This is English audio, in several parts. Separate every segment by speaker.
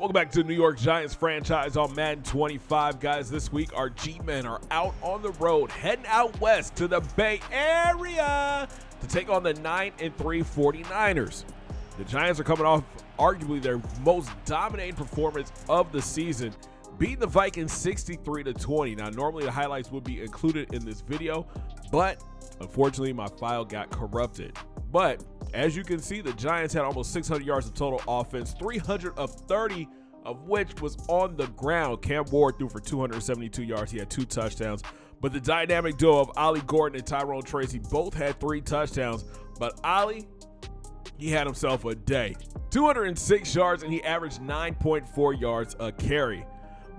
Speaker 1: Welcome back to the New York Giants franchise on Madden 25. Guys, this week our G-Men are out on the road, heading out west to the Bay Area to take on the 9-3 49ers. The Giants are coming off arguably their most dominating performance of the season, beating the Vikings 63-20. Now, normally the highlights would be included in this video, but unfortunately my file got corrupted. But as you can see, the Giants had almost 600 yards of total offense, 330 of which was on the ground. Cam Ward threw for 272 yards. He had 2 touchdowns. But the dynamic duo of Ollie Gordon and Tyrone Tracy both had 3 touchdowns. But Ollie, he had himself a day. 206 yards, and he averaged 9.4 yards a carry.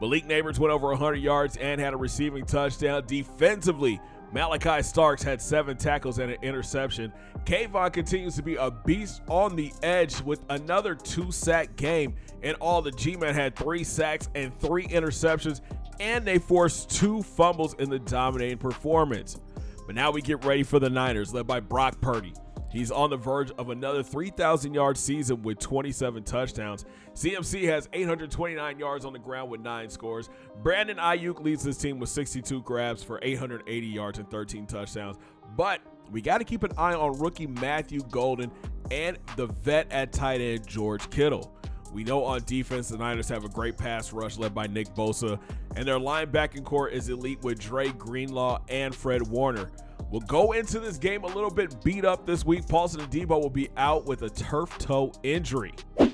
Speaker 1: Malik Neighbors went over 100 yards and had a receiving touchdown. Defensively, Malachi Starks had 7 tackles and an interception. Kayvon continues to be a beast on the edge with another 2-sack game. In all, the G-Men had 3 sacks and 3 interceptions, and they forced 2 fumbles in the dominating performance. But now we get ready for the Niners, led by Brock Purdy. He's on the verge of another 3,000-yard season with 27 touchdowns. CMC has 829 yards on the ground with 9 scores. Brandon Ayuk leads his team with 62 grabs for 880 yards and 13 touchdowns. But we got to keep an eye on rookie Matthew Golden and the vet at tight end George Kittle. We know on defense the Niners have a great pass rush led by Nick Bosa, and their linebacking core is elite with Dre Greenlaw and Fred Warner. We'll go into this game a little bit beat up this week. Paulson Adebo will be out with a turf toe injury.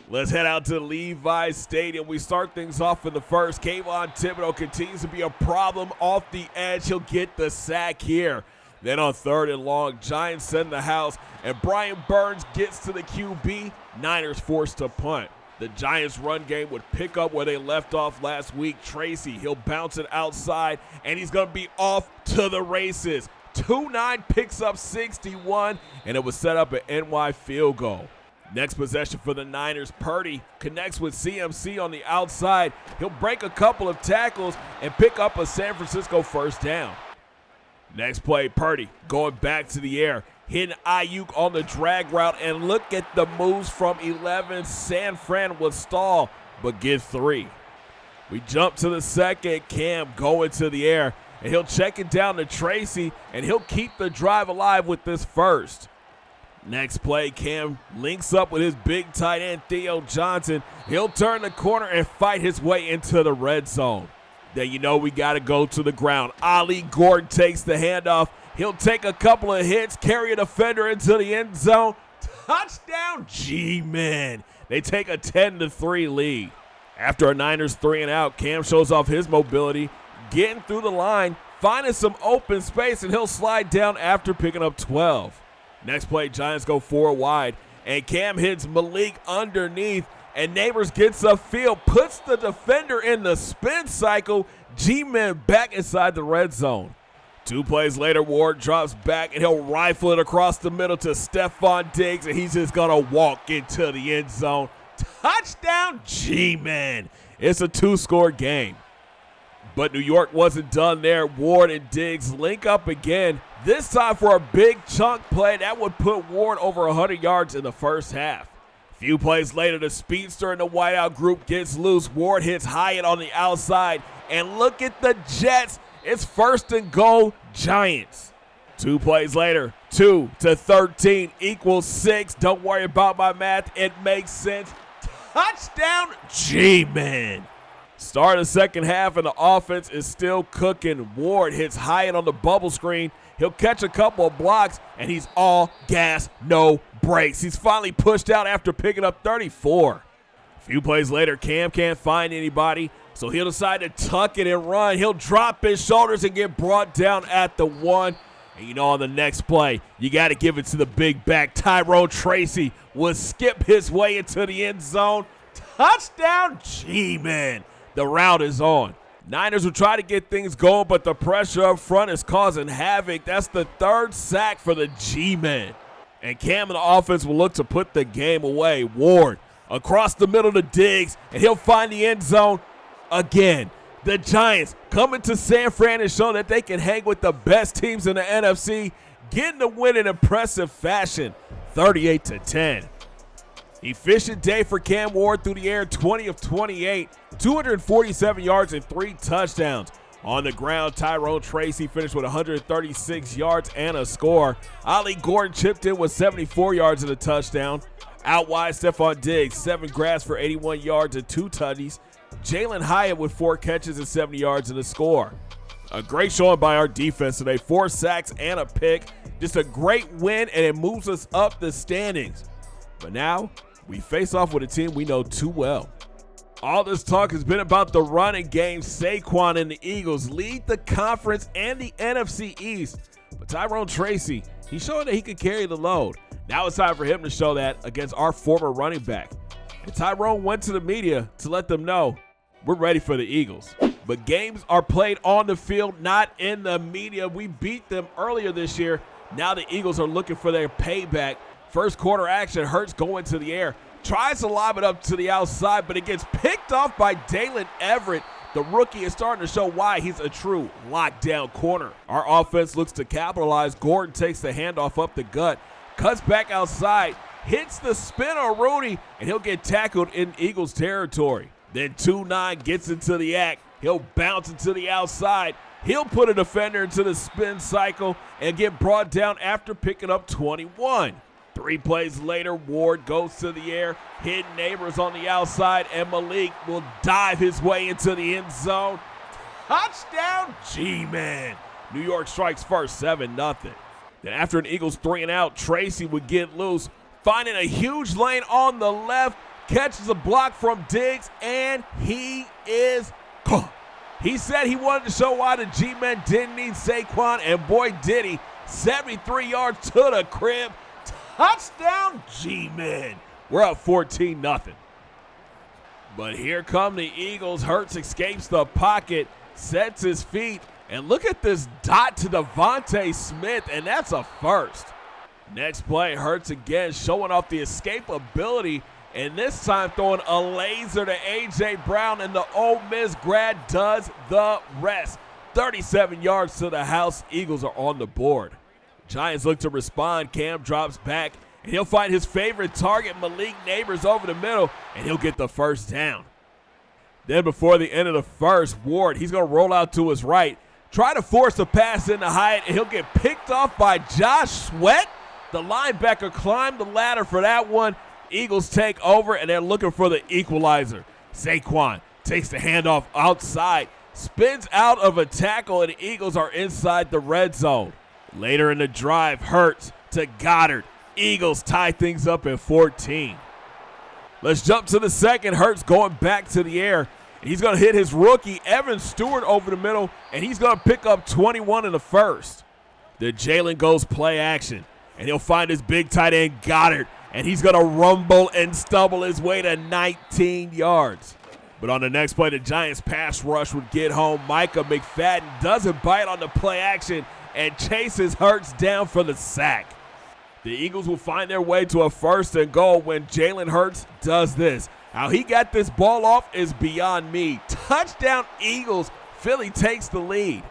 Speaker 1: Let's head out to Levi's Stadium. We start things off in the first. Kayvon Thibodeaux continues to be a problem off the edge. He'll get the sack here. Then on 3rd and long, Giants send the house, and Brian Burns gets to the QB. Niners forced to punt. The Giants' run game would pick up where they left off last week. Tracy, he'll bounce it outside, and he's going to be off to the races. 2-9 picks up 61, and it was set up an NY field goal. Next possession for the Niners, Purdy connects with CMC on the outside. He'll break a couple of tackles and pick up a San Francisco first down. Next play, Purdy going back to the air, hitting Ayuk on the drag route, and look at the moves from 11. San Fran would stall, but get 3. We jump to the second. Cam going to the air, and he'll check it down to Tracy, and he'll keep the drive alive with this first. Next play, Cam links up with his big tight end, Theo Johnson. He'll turn the corner and fight his way into the red zone. Then you know we got to go to the ground. Ollie Gordon takes the handoff. He'll take a couple of hits, carry a defender into the end zone. Touchdown, G-Men. They take a 10-3 lead. After a Niners 3-and-out, Cam shows off his mobility, getting through the line, finding some open space, and he'll slide down after picking up 12. Next play, Giants go 4 wide, and Cam hits Malik underneath, and Neighbors gets upfield, puts the defender in the spin cycle. G-Men back inside the red zone. 2 plays later, Ward drops back, and he'll rifle it across the middle to Stephon Diggs, and he's just going to walk into the end zone. Touchdown, G-Men. It's a 2-score game. But New York wasn't done there. Ward and Diggs link up again, this time for a big chunk play that would put Ward over 100 yards in the first half. A few plays later, the speedster in the wideout group gets loose. Ward hits Hyatt on the outside, and look at the Jets. It's 1st and goal, Giants. 2 plays later, 2 to 13 equals 6. Don't worry about my math. It makes sense. Touchdown, G-Men. Start of the second half, and the offense is still cooking. Ward hits Hyatt on the bubble screen. He'll catch a couple of blocks, and he's all gas, no brakes. He's finally pushed out after picking up 34. A few plays later, Cam can't find anybody, so he'll decide to tuck it and run. He'll drop his shoulders and get brought down at the 1. And you know, on the next play, you got to give it to the big back. Tyrone Tracy will skip his way into the end zone. Touchdown, G-Men. The route is on. Niners will try to get things going, but the pressure up front is causing havoc. That's the 3rd sack for the G-Men. And Cam and the offense will look to put the game away. Ward across the middle to Diggs, and he'll find the end zone again. The Giants coming to San Fran and showing that they can hang with the best teams in the NFC, getting the win in impressive fashion, 38-10. Efficient day for Cam Ward through the air, 20 of 28, 247 yards and 3 touchdowns. On the ground, Tyrone Tracy finished with 136 yards and a score. Ollie Gordon chipped in with 74 yards and a touchdown. Out wide, Stephon Diggs, 7 grabs for 81 yards and 2 tutties. Jalen Hyatt with 4 catches and 70 yards and a score. A great showing by our defense today, 4 sacks and a pick. Just a great win, and it moves us up the standings. But now, we face off with a team we know too well. All this talk has been about the running game. Saquon and the Eagles lead the conference and the NFC East. But Tyrone Tracy, he showed that he could carry the load. Now it's time for him to show that against our former running back. And Tyrone went to the media to let them know we're ready for the Eagles. But games are played on the field, not in the media. We beat them earlier this year. Now the Eagles are looking for their payback. First quarter action, Hurts going to the air. Tries to lob it up to the outside, but it gets picked off by Dalen Everett. The rookie is starting to show why he's a true lockdown corner. Our offense looks to capitalize. Gordon takes the handoff up the gut, cuts back outside, hits the spin on Rooney, and he'll get tackled in Eagles territory. Then 2-9 gets into the act. He'll bounce into the outside. He'll put a defender into the spin cycle and get brought down after picking up 21. 3 plays later, Ward goes to the air, hidden Neighbors on the outside, and Malik will dive his way into the end zone. Touchdown, G-Man. New York strikes first, 7-0. Then after an Eagles 3 and out, Tracy would get loose, finding a huge lane on the left, catches a block from Diggs, and he is gone. He said he wanted to show why the G-Men didn't need Saquon, and boy did he. 73 yards to the crib. Touchdown, G-Men. We're up 14-0. But here come the Eagles. Hurts escapes the pocket, sets his feet, and look at this dot to Devontae Smith, and that's a first. Next play, Hurts again showing off the escapability, and this time throwing a laser to A.J. Brown, and the Ole Miss grad does the rest. 37 yards to the house. Eagles are on the board. Giants look to respond. Cam drops back, and he'll find his favorite target, Malik Neighbors, over the middle, and he'll get the first down. Then before the end of the first, Ward, he's going to roll out to his right, try to force a pass into Hyatt, and he'll get picked off by Josh Sweat. The linebacker climbed the ladder for that one. Eagles take over, and they're looking for the equalizer. Saquon takes the handoff outside, spins out of a tackle, and the Eagles are inside the red zone. Later in the drive, Hurts to Goddard. Eagles tie things up at 14. Let's jump to the second. Hurts going back to the air. He's going to hit his rookie, Evan Stewart, over the middle, and he's going to pick up 21 in the first. Then Jalen goes play action, and he'll find his big tight end, Goddard, and he's going to rumble and stumble his way to 19 yards. But on the next play, the Giants pass rush would get home. Micah McFadden doesn't bite on the play action and chases Hurts down for the sack. The Eagles will find their way to a 1st and goal when Jalen Hurts does this. How he got this ball off is beyond me. Touchdown Eagles. Philly takes the lead.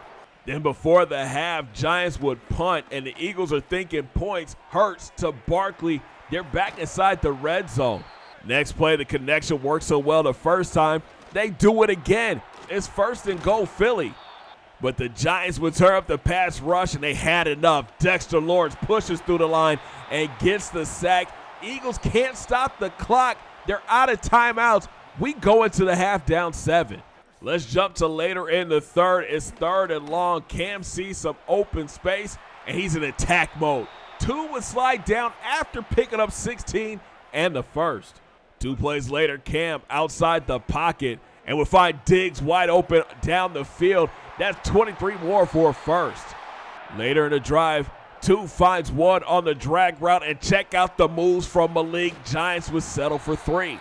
Speaker 1: Then before the half, Giants would punt, and the Eagles are thinking points. Hurts to Barkley. They're back inside the red zone. Next play, the connection worked so well the first time, they do it again. It's 1st and goal Philly. But the Giants would turn up the pass rush, and they had enough. Dexter Lawrence pushes through the line and gets the sack. Eagles can't stop the clock. They're out of timeouts. We go into the half down 7. Let's jump to later in the third. It's 3rd and long. Cam sees some open space, and he's in attack mode. 2 would slide down after picking up 16 and the first. 2 plays later, Cam outside the pocket and would find Diggs wide open down the field. That's 23 more for a first. Later in the drive, 2 finds 1 on the drag route, and check out the moves from Malik. Giants would settle for 3.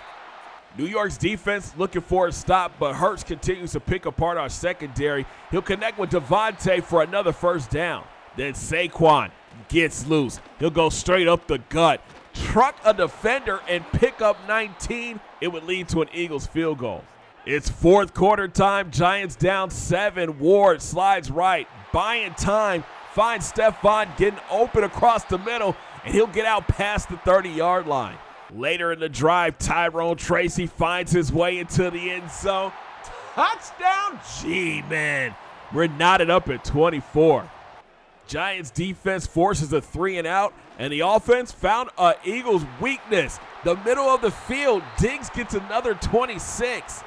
Speaker 1: New York's defense looking for a stop, but Hurts continues to pick apart our secondary. He'll connect with Devontae for another first down. Then Saquon gets loose. He'll go straight up the gut, truck a defender, and pick up 19. It would lead to an Eagles field goal. It's 4th quarter time. Giants down 7. Ward slides right, buying time, finds Stephon getting open across the middle, and he'll get out past the 30-yard line. Later in the drive, Tyrone Tracy finds his way into the end zone. Touchdown, G-Man. We're knotted up at 24. Giants defense forces a 3-and-out, and the offense found an Eagles weakness. The middle of the field, Diggs gets another 26.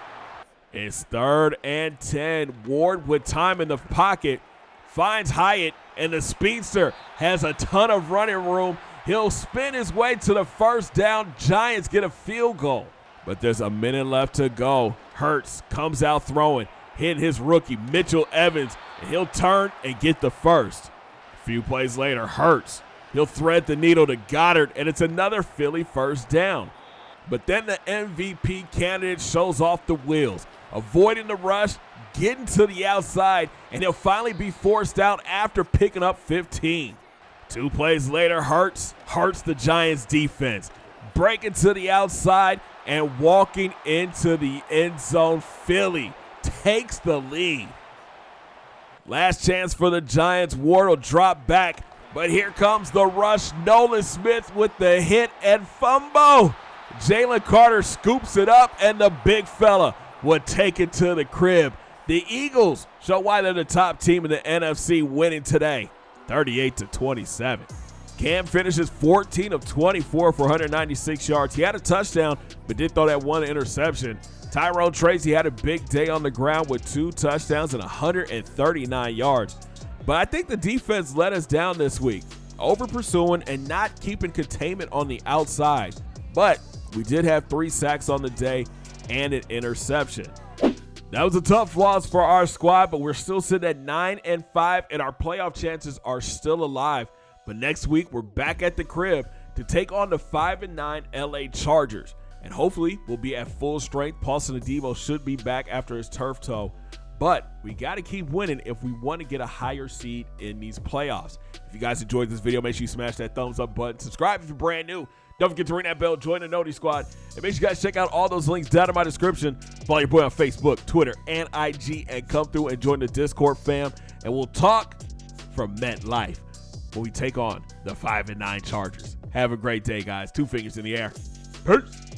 Speaker 1: It's 3rd and 10. Ward with time in the pocket finds Hyatt, and the speedster has a ton of running room. He'll spin his way to the first down. Giants get a field goal, but there's a minute left to go. Hurts comes out throwing, hitting his rookie Mitchell Evans, and he'll turn and get the first. A few plays later, Hurts, he'll thread the needle to Goddard, and it's another Philly first down. But then the MVP candidate shows off the wheels, avoiding the rush, getting to the outside, and he'll finally be forced out after picking up 15. 2 plays later, Hurts hurts the Giants defense, breaking to the outside and walking into the end zone. Philly takes the lead. Last chance for the Giants. Ward will drop back, but here comes the rush. Nolan Smith with the hit and fumble. Jalen Carter scoops it up, and the big fella would take it to the crib. The Eagles show why they're the top team in the NFC, winning today, 38-27. Cam finishes 14 of 24 for 196 yards. He had a touchdown, but did throw that one interception. Tyrone Tracy had a big day on the ground with 2 touchdowns and 139 yards. But I think the defense let us down this week, over pursuing and not keeping containment on the outside. But we did have 3 sacks on the day and an interception. That was a tough loss for our squad, but we're still sitting at 9-5, and our playoff chances are still alive. But next week, we're back at the crib to take on the 5-9 LA Chargers. And hopefully, we'll be at full strength. Paulson Adebo should be back after his turf toe. But we got to keep winning if we want to get a higher seed in these playoffs. If you guys enjoyed this video, make sure you smash that thumbs up button. Subscribe if you're brand new. Don't forget to ring that bell, join the Noti Squad, and make sure you guys check out all those links down in my description. Follow your boy on Facebook, Twitter, and IG, and come through and join the Discord fam. And we'll talk from MetLife when we take on the 5-9 Chargers. Have a great day, guys. 2 fingers in the air. Peace.